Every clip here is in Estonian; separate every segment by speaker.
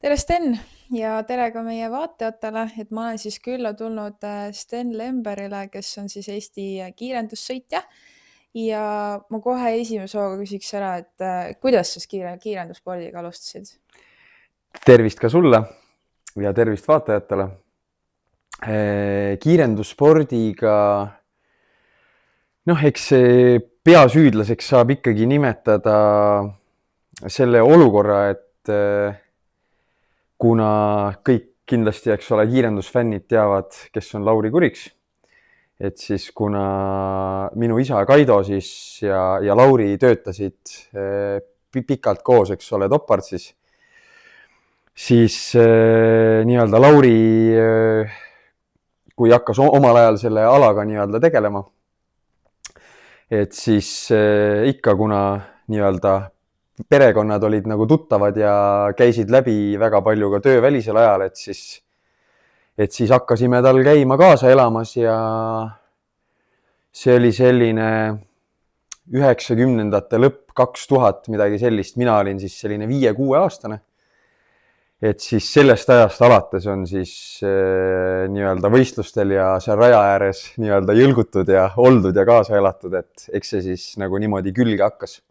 Speaker 1: tere, Sten ja tere ka meie vaatajatele, et ma olen siis külla tulnud Sten Lemberile, kes on siis Eesti kiirendussõitja. Ja ma kohe esimese hooga küsiks ära, et kuidas sa kiirendusspordiga alustasid?
Speaker 2: Tervist ka sulle ja tervist vaatajatele. Kiirendusspordiga, eks see peasüüdlaseks saab ikkagi nimetada selle olukorra, et kuna kõik kindlasti, eks ole, kiirendusfännid teavad, kes on Lauri Kuriks, et siis kuna minu isa Kaido siis ja Lauri töötasid pikalt koos, eks ole, Topardsis, siis nii-öelda Lauri, kui hakkas omal ajal selle alaga nii-öelda tegelema, et siis ikka kuna nii-öelda perekonnad olid nagu tuttavad ja käisid läbi väga palju ka töövälisel ajal, et siis hakkasime tal käima kaasa elamas ja see oli selline 90ndate lõpp, 2000, midagi sellist. Mina olin siis selline 5-6 aastane. Et siis sellest ajast alates on siis nii-öelda võistlustel ja seal raja ääres nii-öelda jõlgutud ja oldud ja kaasa elatud, et eks see siis nagu niimoodi külge hakkas.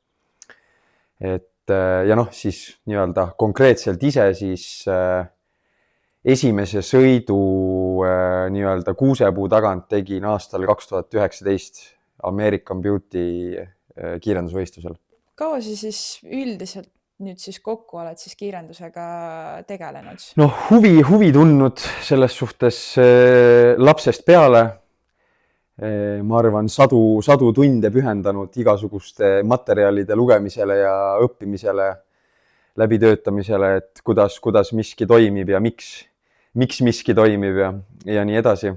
Speaker 2: Et ja siis nii-öelda konkreetselt ise siis esimese sõidu nii-öelda kuusepuu tagant tegin aastal 2019 American Beauty kiirendusvõistlusel.
Speaker 1: Kaua sa siis üldiselt nüüd siis kokku oled siis kiirendusega tegelenud?
Speaker 2: Huvi tundnud selles suhtes lapsest peale. Ma arvan, sadu tunde pühendanud igasuguste materjalide lugemisele ja õppimisele, läbitöötamisele, et kuidas miski toimib ja miks miski toimib ja nii edasi.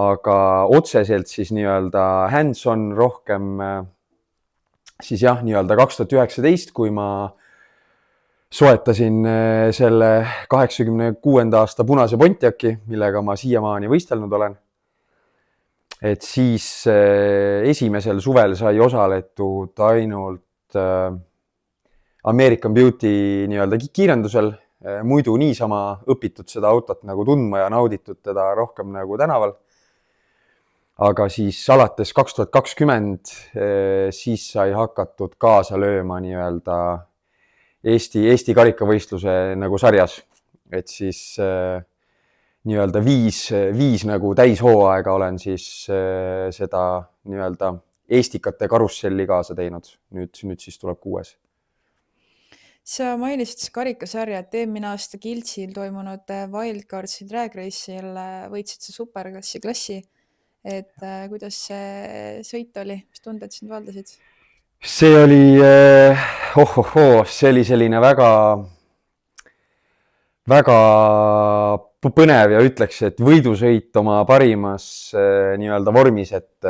Speaker 2: Aga otseselt siis nii-öelda hands-on rohkem siis jah, nii-öelda 2019, kui ma soetasin selle 86. aasta punase Pontiaci, millega ma siiamaani võistelnud olen. Et siis esimesel suvel sai osaletud ainult American Beauty nii-öelda kiirendusel, muidu niisama õpitud seda autot nagu tundma ja nauditud teda rohkem nagu tänaval. Aga siis alates 2020 siis sai hakatud kaasa lööma nii-öelda Eesti karikavõistluse nagu sarjas. Et siis nii-öelda viis nagu täishooaega olen siis seda nii-öelda Eestikate karusselli kaasa teinud. Nüüd siis tuleb 6.
Speaker 1: Sa mainisid karikasarja, et eelmine aasta Kiltsil toimunud Wildcardsi drag race'il võitsid sa superklassi. Et kuidas see sõit oli? Mis tunded sind valdasid?
Speaker 2: See oli, see oli selline väga põnev ja ütleks, et võidusõit oma parimas nii-öelda vormis, et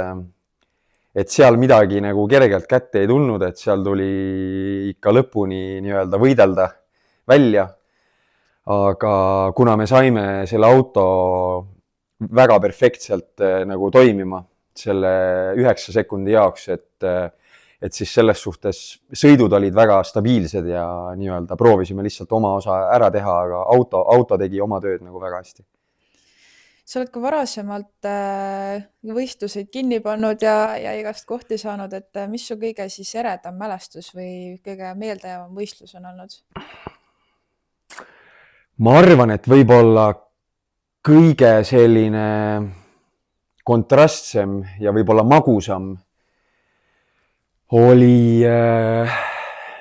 Speaker 2: seal midagi nagu kergelt kätte ei tulnud, et seal tuli ikka lõpuni nii-öelda võidelda välja. Aga kuna me saime selle auto väga perfektselt nagu toimima selle 9 sekundi jaoks, et siis selles suhtes sõidud olid väga stabiilsed ja nii-öelda proovisime lihtsalt oma osa ära teha, aga auto tegi oma tööd nagu väga hästi.
Speaker 1: Sa oled ka varasemalt võistluseid kinni pannud ja igast kohti saanud, et mis su kõige siis eredam mälestus või kõige meeldejäävam võistlus on olnud?
Speaker 2: Ma arvan, et võib-olla kõige selline kontrastsem ja võib-olla magusam oli,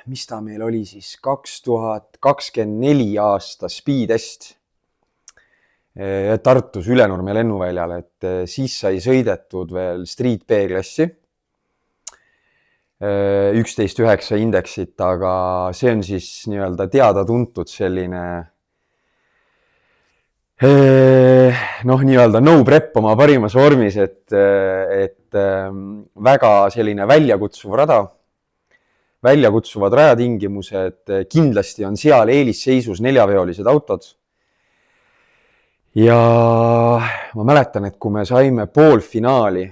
Speaker 2: mis ta meil oli siis, 2024 aasta Speedest Tartus Ülenurme lennuväljal, et siis sai sõidetud veel Street B-klassi, 11.9 indeksit, aga see on siis nii-öelda teada-tuntud selline nii-öelda no prep oma parimas vormis, et väga selline väljakutsuv rada, väljakutsuvad rajatingimused, kindlasti on seal eelisseisus 4-veolised autod. Ja ma mäletan, et kui me saime poolfinaali,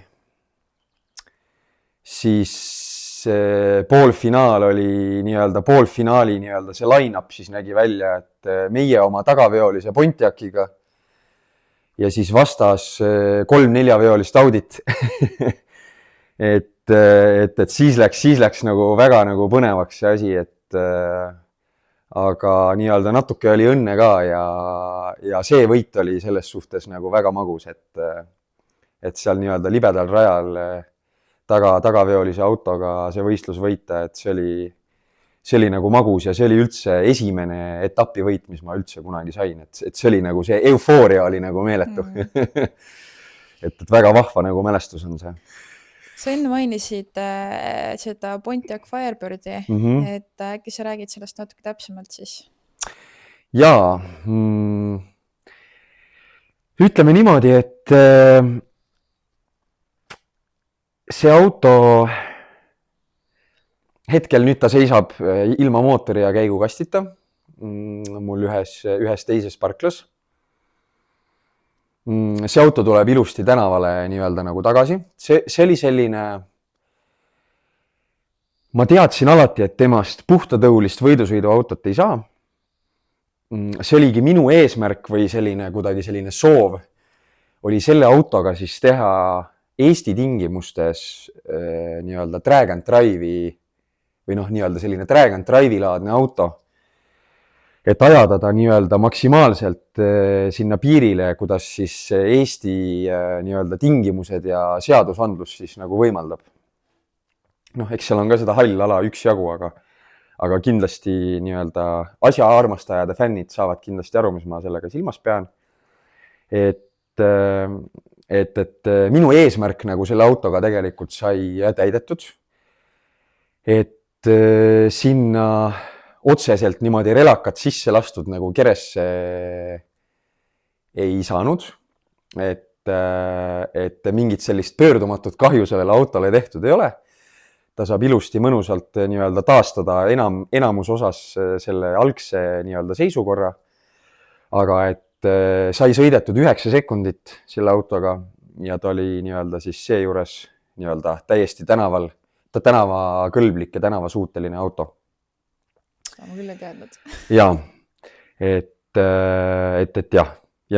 Speaker 2: siis poolfinaal oli poolfinaali see line-up siis nägi välja, et meie oma tagaveolise Pontiaciga ja siis vastas 3-4-veolist Audit. et siis läks nagu väga nagu põnevaks see asi, et aga natuke oli õnne ka ja see võit oli selles suhtes nagu väga magus, et seal libedal rajal tagaveolise autoga see võistlus võita, et see oli nagu magus ja see oli üldse esimene etapivõit, mis ma üldse kunagi sain, et see oli nagu see eufooria oli nagu meeletu. et väga vahva nagu mälestus on see.
Speaker 1: Sa enne mainisid seda Pontiac Firebirdi, et äkki sa räägid sellest natuke täpsemalt siis?
Speaker 2: Jaa, ütleme niimoodi, et see auto hetkel nüüd ta seisab ilma mootori ja käigukastita mul ühes teises parklas. See auto tuleb ilusti tänavale nagu tagasi. See oli selline, ma teadsin alati, et temast puhtatõulist võidusõiduautot ei saa. See oligi minu eesmärk või kuidagi selline soov oli selle autoga siis teha Eesti tingimustes drag and drive'i või selline drag and drive'i laadne auto. Et ajada ta maksimaalselt sinna piirile, kuidas siis Eesti tingimused ja seadusandlus siis nagu võimaldab. Eks seal on ka seda hall ala üksjagu, aga kindlasti asja armastajad ja fännid saavad kindlasti aru, mis ma sellega silmas pean. Et minu eesmärk nagu selle autoga tegelikult sai täidetud. Et sinna otseselt niimoodi relakat sisse lastud nagu keresse ei saanud, et mingit sellist pöördumatut kahju sellele autole tehtud ei ole. Ta saab ilusti mõnusalt taastada enamus osas selle algse seisukorra, aga et sai sõidetud 9 sekundit selle autoga ja ta oli siis seejuures täiesti tänavakõlblik ja tänavasuuteline auto.
Speaker 1: Ma küll ei teadnud.
Speaker 2: Jaa, et jah, ja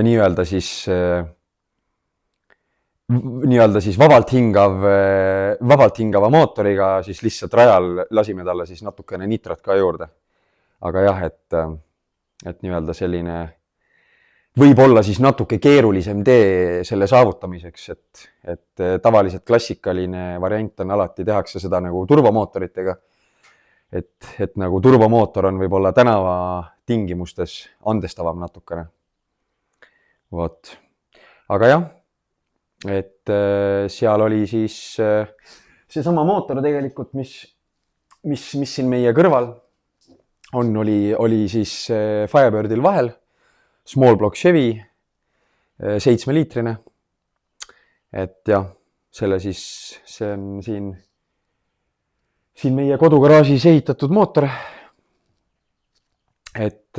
Speaker 2: siis vabalt hingava mootoriga siis lihtsalt rajal lasime talle siis natukene nitrat ka juurde. Aga jah, et selline võib-olla siis natuke keerulisem tee selle saavutamiseks, et tavaliselt klassikaline variant on alati tehakse seda nagu turbomootoritega. Et nagu turbomootor on võib-olla tänava tingimustes andestavam natukene. Vot. Aga jah, et seal oli siis seesama mootor tegelikult, mis siin meie kõrval on, oli siis Firebirdil vahel, small block Chevy, 7-liitrine. Et jah, see on siin meie kodugaraažis ehitatud mootor. Et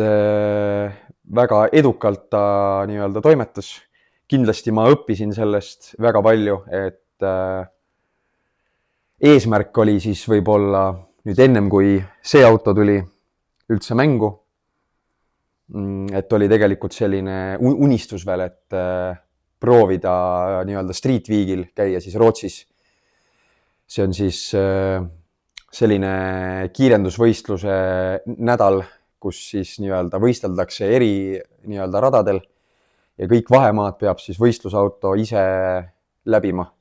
Speaker 2: väga edukalt ta toimetas. Kindlasti ma õppisin sellest väga palju, et eesmärk oli siis võib-olla nüüd ennem, kui see auto tuli üldse mängu. Et oli tegelikult selline unistus veel, et proovida street week'il käia siis Rootsis. See on siis selline kiirendusvõistluse nädal, kus siis võisteldakse eri radadel ja kõik vahemaad peab siis võistlusauto ise läbima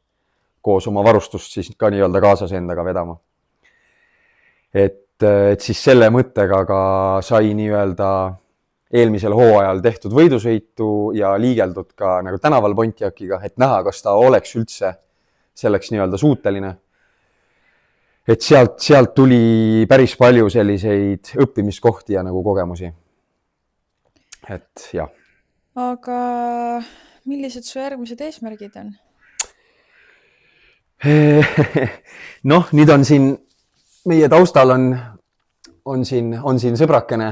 Speaker 2: koos oma varustust siis ka kaasas endaga vedama. Et siis selle mõttega ka sai eelmisel hooajal tehtud võidusõitu ja liigeldud ka nagu tänaval Pontiaciga, et näha, kas ta oleks üldse selleks suuteline. Et sealt tuli päris palju selliseid õppimiskohti ja nagu kogemusi. Et jah.
Speaker 1: Aga millised su järgmised eesmärgid on?
Speaker 2: Nüüd on siin, meie taustal on siin sõbrakene,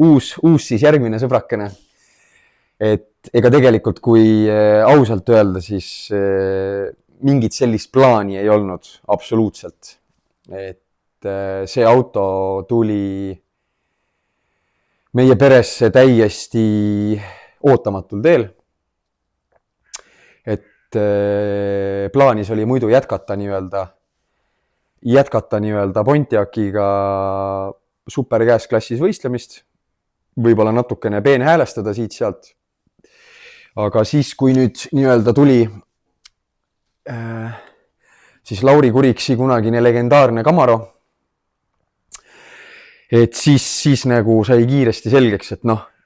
Speaker 2: uus siis järgmine sõbrakene. Et ega tegelikult, kui ausalt öelda, siis mingit sellist plaani ei olnud absoluutselt. et see auto tuli meie peresse täiesti ootamatul teel. Et plaanis oli muidu jätkata Pontiaciga super käesklassis võistlemist, võib-olla natukene peenhäälestada siit-sealt. Aga siis, kui nüüd tuli siis Lauri Kuriksi kunagine legendaarne Camaro, et siis nagu sai kiiresti selgeks, et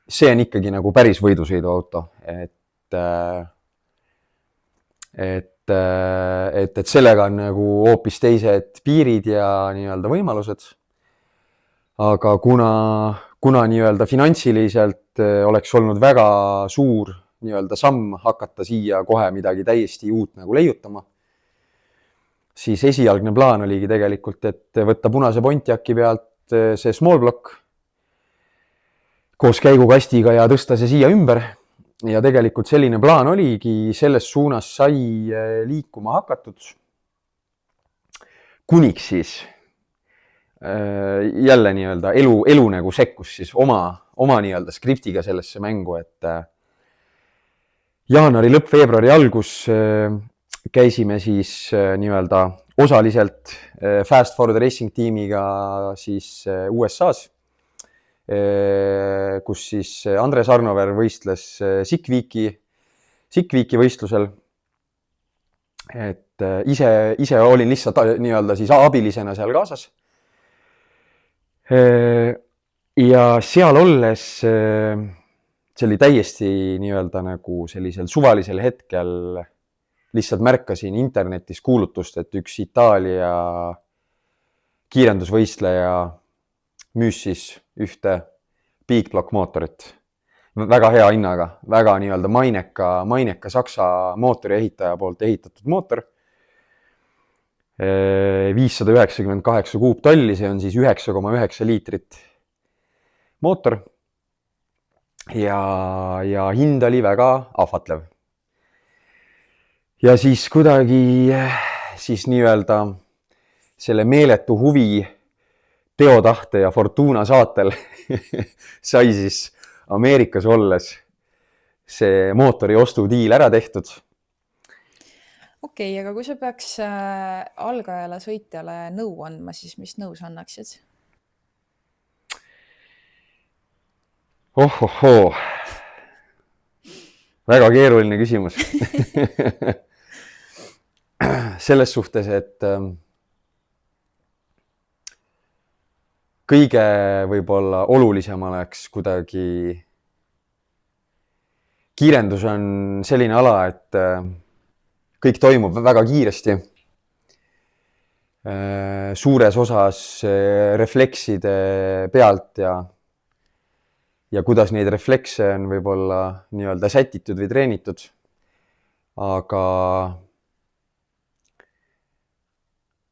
Speaker 2: see on ikkagi nagu päris võidusõiduauto, et sellega on nagu hoopis teised piirid ja võimalused. Aga kuna finantsiliselt oleks olnud väga suur samm hakata siia kohe midagi täiesti uut nagu leiutama, siis esialgne plaan oligi tegelikult, et võtta punase Pontiaci pealt see small block koos käigukastiga ja tõsta see siia ümber. Ja tegelikult selline plaan oligi, selles suunas sai liikuma hakatud. Kuniks siis jälle elu nagu sekkus siis oma skriptiga sellesse mängu, et jaanuari lõpp, veebruari algus käisime siis osaliselt Fast Forward Racing tiimiga siis USA-s, kus siis Andres Arnover võistles Sikviiki võistlusel. Et ise olin lihtsalt siis abilisena seal kaasas. Ja seal olles see oli täiesti nagu sellisel suvalisel hetkel lihtsalt märkasin internetis kuulutust, et üks Itaalia kiirendusvõistleja müüs siis ühte Big Block mootorit. Väga hea hinnaga, väga maineka Saksa mootori ehitaja poolt ehitatud mootor. 598 kuuptolli, see on siis 9,9 liitrit mootor. Ja hind oli väga ahvatlev. Ja siis kuidagi siis selle meeletu huvi teotahte ja Fortuna saatel sai siis Ameerikas olles see mootori ostudiil ära tehtud.
Speaker 1: Okei, aga kui sa peaks algajale sõitjale nõu andma, siis mis nõu sa annaksid?
Speaker 2: Ohohoo, väga keeruline küsimus. Selles suhtes, et kõige võib-olla olulisem oleks kuidagi, kiirendus on selline ala, et kõik toimub väga kiiresti. Suures osas reflekside pealt ja kuidas neid reflekse on võib-olla sätitud või treenitud. Aga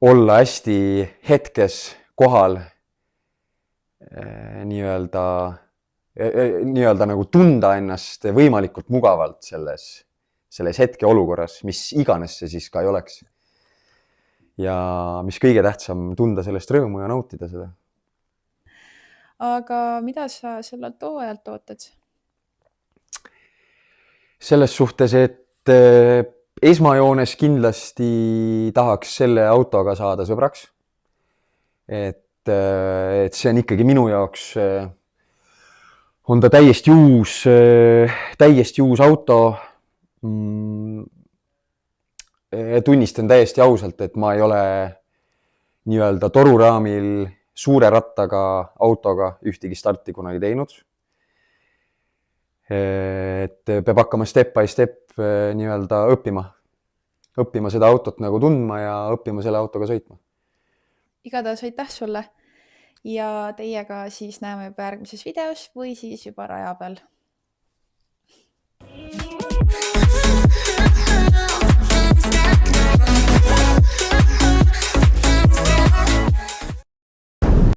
Speaker 2: olla hästi hetkes kohal, nagu tunda ennast võimalikult mugavalt selles hetke olukorras, mis iganes see siis ka ei oleks. Ja mis kõige tähtsam, tunda sellest rõõmu ja nautida seda.
Speaker 1: Aga mida sa sellelt hooajalt ootad?
Speaker 2: Selles suhtes, et esmajoones kindlasti tahaks selle autoga saada sõbraks. Et see on ikkagi minu jaoks, on ta täiesti uus auto. Tunnistan täiesti ausalt, et ma ei ole toruraamil suure rattaga autoga ühtegi starti kunagi teinud. Et peab hakkama step by step õppima seda autot nagu tundma ja õppima selle autoga sõitma.
Speaker 1: Igatahes aitäh sulle ja teiega siis näeme juba järgmises videos või siis juba raja peal.